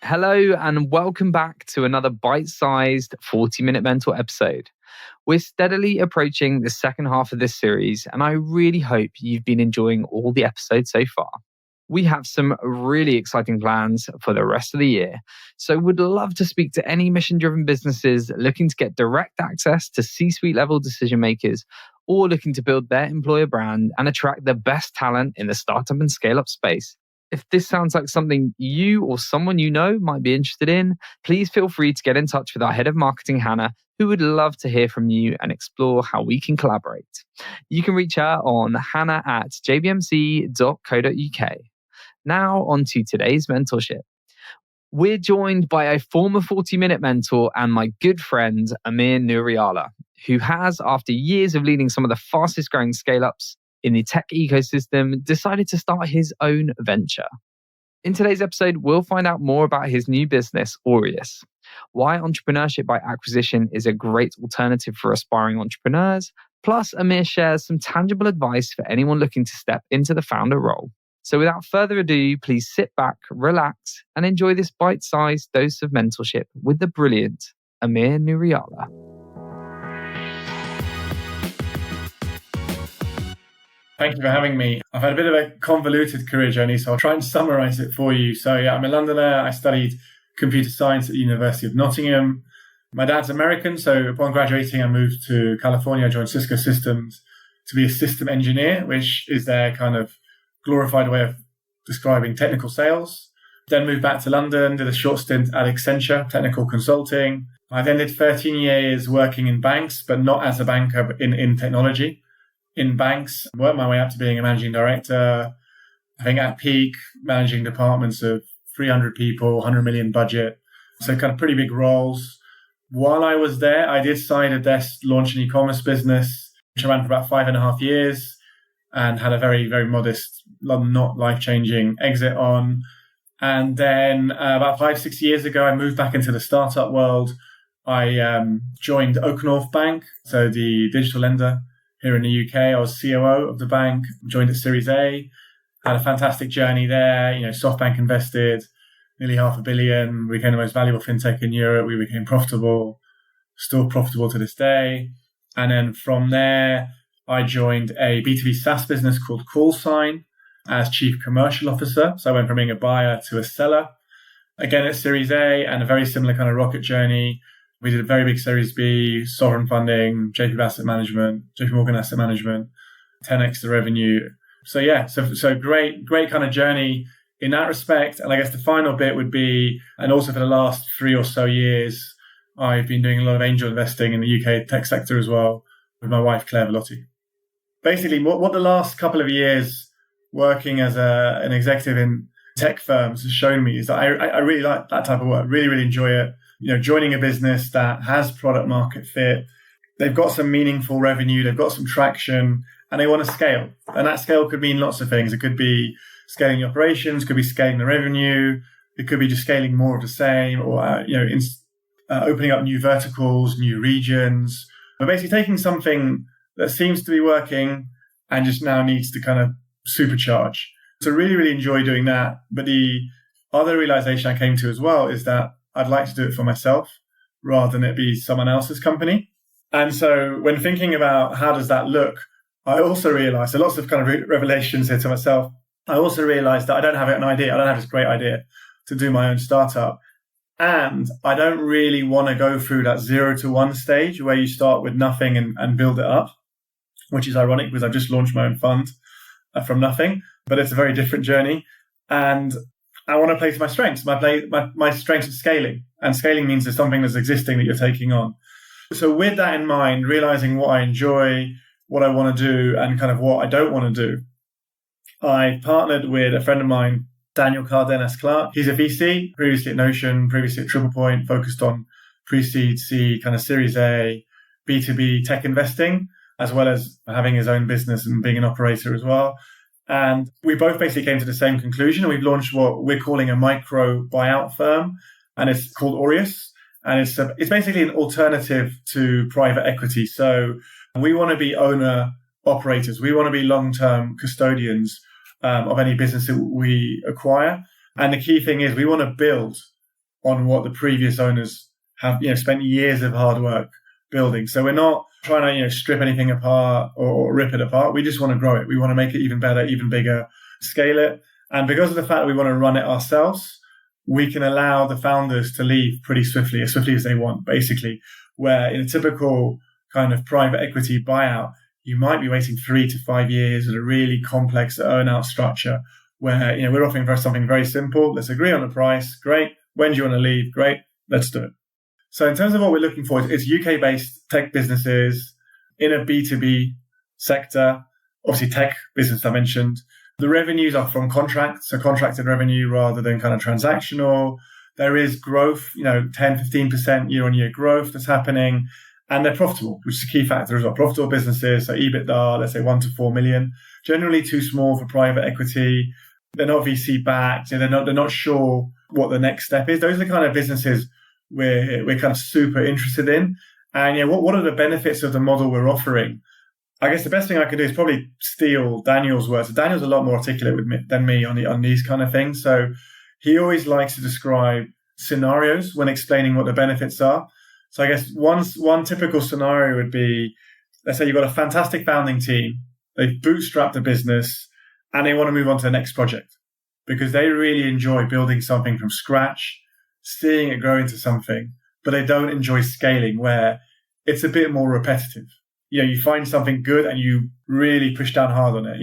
Hello and welcome back to another bite-sized 40-minute mentor episode. We're steadily approaching the second half of this series, and I really hope you've been enjoying all the episodes so far. We have some really exciting plans for the rest of the year, so would love to speak to any mission-driven businesses looking to get direct access to C-suite level decision makers or looking to build their employer brand and attract the best talent in the startup and scale-up space. If this sounds like something you or someone you know might be interested in, please feel free to get in touch with our head of marketing, Hannah, who would love to hear from you and explore how we can collaborate. You can reach her on hannah@jbmc.co.uk. Now on to today's mentorship. We're joined by a former 40-minute mentor and my good friend, Amir Nooriala, who has, after years of leading some of the fastest growing scale-ups in the tech ecosystem, decided to start his own venture. In today's episode, we'll find out more about his new business, Aurias, why entrepreneurship by acquisition is a great alternative for aspiring entrepreneurs, plus Amir shares some tangible advice for anyone looking to step into the founder role. So without further ado, please sit back, relax, and enjoy this bite-sized dose of mentorship with the brilliant Amir Nooriala. Thank you for having me. I've had a bit of a convoluted career journey, so I'll try and summarize it for you. So I'm a Londoner. I studied computer science at the University of Nottingham. My dad's American, so upon graduating, I moved to California. I joined Cisco Systems to be a system engineer, which is their kind of glorified way of describing technical sales. Then moved back to London, did a short stint at Accenture, technical consulting. I then did 13 years working in banks, but not as a banker, but in technology. In banks, worked my way up to being a managing director. I think at peak, managing departments of 300 people, 100 million budget. So kind of pretty big roles. While I was there, I did side a desk, launch an e-commerce business, which I ran for about 5.5 years and had a very, very modest, not life-changing exit on. And then about 5-6 years ago, I moved back into the startup world. I joined OakNorth Bank, so the digital lender here in the UK. I was COO of the bank, joined at Series A, had a fantastic journey there. SoftBank invested nearly $500 million. We became the most valuable fintech in Europe. We became profitable, still profitable to this day. And then from there, I joined a B2B SaaS business called Callsign as chief commercial officer. So I went from being a buyer to a seller. Again, at Series A, and a very similar kind of rocket journey. We did a very big Series B, sovereign funding, JP Morgan Asset Management, 10x the revenue. So great kind of journey in that respect. And I guess the final bit would be, and also for the last 3 or so years, I've been doing a lot of angel investing in the UK tech sector as well with my wife, Claire Velotti. Basically, what the last couple of years working as an executive in tech firms has shown me is that I really like that type of work, really, really enjoy it. Joining a business that has product market fit, they've got some meaningful revenue, they've got some traction, and they want to scale. And that scale could mean lots of things. It could be scaling the operations, could be scaling the revenue, it could be just scaling more of the same, or opening up new verticals, new regions. But basically taking something that seems to be working and just now needs to kind of supercharge. So really, really enjoy doing that. But the other realization I came to as well is that I'd like to do it for myself rather than it be someone else's company. And so when thinking about how does that look, I also realized, so lots of kind of revelations here to myself. I also realized that I don't have an idea. I don't have this great idea to do my own startup. And I don't really want to go through that 0 to 1 stage where you start with nothing and build it up, which is ironic because I've just launched my own fund from nothing, but it's a very different journey. And I want to play to my strengths. My strengths is scaling. And scaling means there's something that's existing that you're taking on. So with that in mind, realizing what I enjoy, what I want to do, and kind of what I don't want to do, I partnered with a friend of mine, Daniel Cardenas-Clark. He's a VC, previously at Notion, previously at TriplePoint, focused on pre-seed, C, kind of Series A, B2B tech investing, as well as having his own business and being an operator as well. And we both basically came to the same conclusion. We've launched what we're calling a micro buyout firm, and it's called Aurias. And it's basically an alternative to private equity. So we want to be owner operators. We want to be long-term custodians of any business that we acquire. And the key thing is we want to build on what the previous owners have, spent years of hard work building. So we're not trying to, strip anything apart or rip it apart. We just want to grow it. We want to make it even better, even bigger, scale it. And because of the fact that we want to run it ourselves, we can allow the founders to leave pretty swiftly as they want, basically, where in a typical kind of private equity buyout, you might be waiting 3 to 5 years at a really complex earn-out structure where, we're offering for something very simple. Let's agree on the price. Great. When do you want to leave? Great. Let's do it. So in terms of what we're looking for, it's UK-based tech businesses in a B2B sector, obviously tech business I mentioned. The revenues are from contracts, so contracted revenue rather than kind of transactional. There is growth, 10, 15% year-on-year growth that's happening. And they're profitable, which is a key factor as well. Profitable businesses, so EBITDA, let's say 1 to 4 million, generally too small for private equity. They're not VC backed. They're not sure what the next step is. Those are the kind of businesses we're kind of super interested in. And what are the benefits of the model we're offering? I guess the best thing I can do is probably steal Daniel's words. So Daniel's a lot more articulate than me on these kind of things. So he always likes to describe scenarios when explaining what the benefits are. So I guess one typical scenario would be, let's say you've got a fantastic founding team, they've bootstrapped a business, and they want to move on to the next project because they really enjoy building something from scratch, seeing it grow into something, but they don't enjoy scaling where it's a bit more repetitive. You find something good and you really push down hard on it,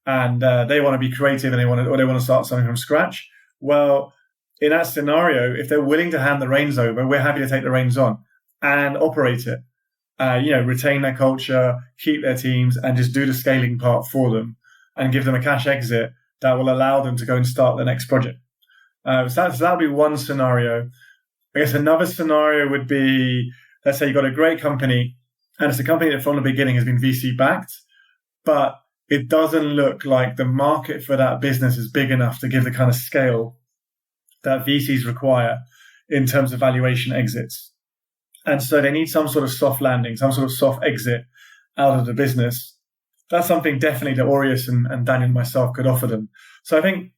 and they want to be creative and they want to start something from scratch. Well, in that scenario, if they're willing to hand the reins over, we're happy to take the reins on and operate it, retain their culture, keep their teams, and just do the scaling part for them and give them a cash exit that will allow them to go and start the next project. So that would be one scenario. I guess another scenario would be, let's say you've got a great company and it's a company that from the beginning has been VC backed, but it doesn't look like the market for that business is big enough to give the kind of scale that VCs require in terms of valuation exits. And so they need some sort of soft landing, some sort of soft exit out of the business. That's something definitely that Aurias and Daniel and myself could offer them. So I think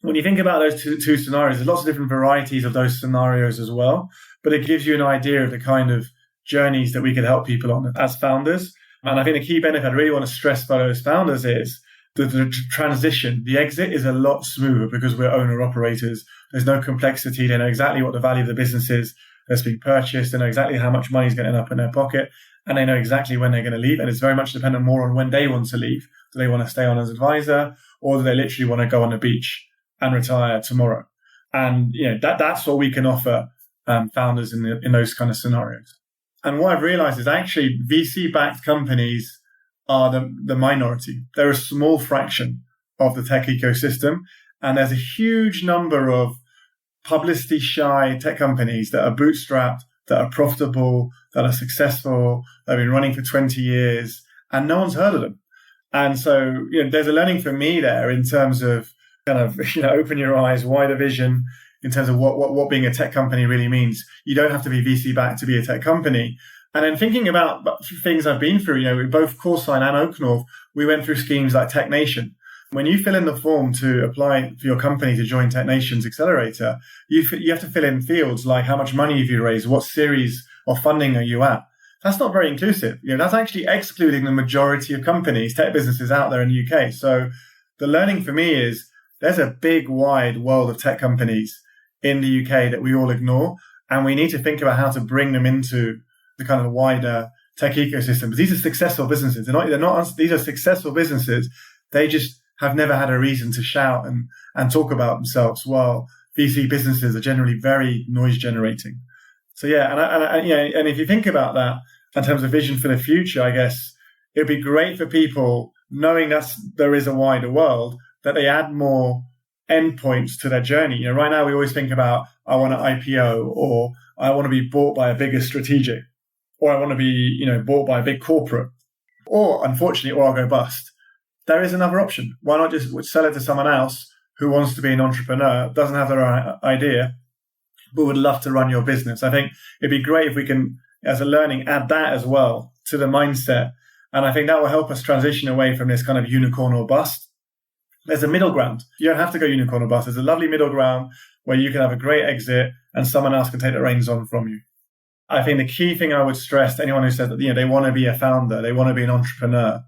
when you think about those two scenarios, there's lots of different varieties of those scenarios as well, but it gives you an idea of the kind of journeys that we could help people on as founders. And I think the key benefit I really want to stress by those founders is the transition, the exit is a lot smoother because we're owner-operators. There's no complexity. They know exactly what the value of the business is that's being purchased. They know exactly how much money is going to end up in their pocket. And they know exactly when they're going to leave. And it's very much dependent more on when they want to leave. Do they want to stay on as advisor or do they literally want to go on the beach and retire tomorrow? And that's what we can offer founders in those kind of scenarios. And what I've realized is actually VC-backed companies are the minority. They're a small fraction of the tech ecosystem. And there's a huge number of publicity-shy tech companies that are bootstrapped, that are profitable, that are successful, that have been running for 20 years, and no one's heard of them. And so there's a learning for me there in terms of kind of open your eyes, wider vision in terms of what being a tech company really means. You don't have to be VC-backed to be a tech company. And then thinking about things I've been through, with both Callsign and OakNorth, we went through schemes like Tech Nation. When you fill in the form to apply for your company to join Tech Nation's accelerator, you have to fill in fields like how much money have you raised, what series of funding are you at. That's not very inclusive. That's actually excluding the majority of companies, tech businesses out there in the UK. So the learning for me is there's a big, wide world of tech companies in the UK that we all ignore, and we need to think about how to bring them into the kind of wider tech ecosystem. But these are successful businesses. They're not. These are successful businesses. They just have never had a reason to shout and talk about themselves. While VC businesses are generally very noise generating. So yeah, and if you think about that in terms of vision for the future, I guess it'd be great for people knowing that there is a wider world that they add more endpoints to their journey. Right now we always think about I want to IPO or I want to be bought by a bigger strategic. Or I want to be, bought by a big corporate, or unfortunately, or I'll go bust. There is another option. Why not just sell it to someone else who wants to be an entrepreneur, doesn't have their own idea, but would love to run your business? I think it'd be great if we can, as a learning, add that as well to the mindset. And I think that will help us transition away from this kind of unicorn or bust. There's a middle ground. You don't have to go unicorn or bust. There's a lovely middle ground where you can have a great exit and someone else can take the reins on from you. I think the key thing I would stress to anyone who says that they want to be a founder, they want to be an entrepreneur,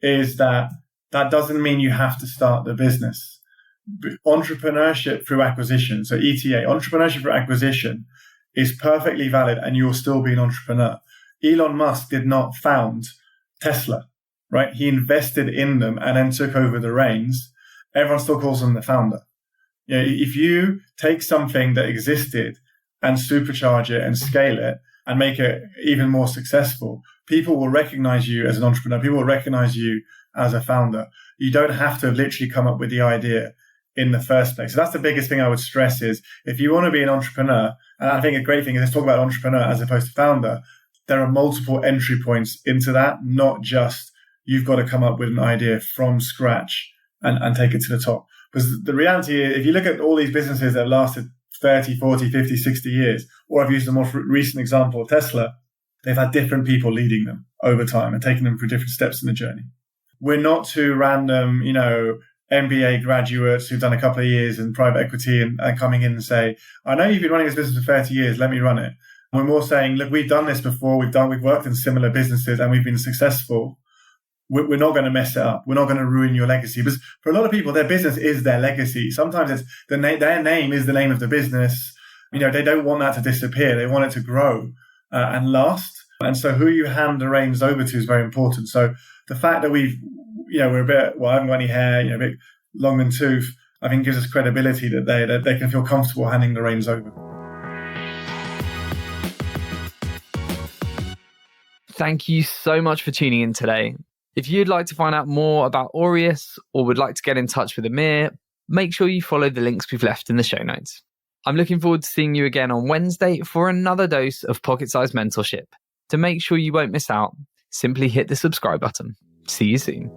is that doesn't mean you have to start the business. Entrepreneurship through acquisition, so ETA, entrepreneurship through acquisition, is perfectly valid, and you'll still be an entrepreneur. Elon Musk did not found Tesla, right? He invested in them and then took over the reins. Everyone still calls him the founder. If you take something that existed and supercharge it and scale it and make it even more successful, people will recognize you as an entrepreneur. People will recognize you as a founder. You don't have to literally come up with the idea in the first place. So that's the biggest thing I would stress is if you want to be an entrepreneur, and I think a great thing is let's talk about entrepreneur as opposed to founder, there are multiple entry points into that, not just you've got to come up with an idea from scratch and take it to the top. Because the reality is, if you look at all these businesses that lasted 30, 40, 50, 60 years, or I've used the more recent example of Tesla, they've had different people leading them over time and taking them through different steps in the journey. We're not two random, MBA graduates who've done a couple of years in private equity and coming in and say, I know you've been running this business for 30 years, let me run it. We're more saying, look, we've done this before, we've worked in similar businesses and we've been successful. We're not going to mess it up. We're not going to ruin your legacy. Because for a lot of people, their business is their legacy. Sometimes it's their name is the name of the business. They don't want that to disappear. They want it to grow and last. And so who you hand the reins over to is very important. So the fact that we're a bit, I haven't got any hair, a bit long in tooth, I think gives us credibility that they can feel comfortable handing the reins over. Thank you so much for tuning in today. If you'd like to find out more about Aurias or would like to get in touch with Amir, make sure you follow the links we've left in the show notes. I'm looking forward to seeing you again on Wednesday for another dose of pocket-sized mentorship. To make sure you won't miss out, simply hit the subscribe button. See you soon.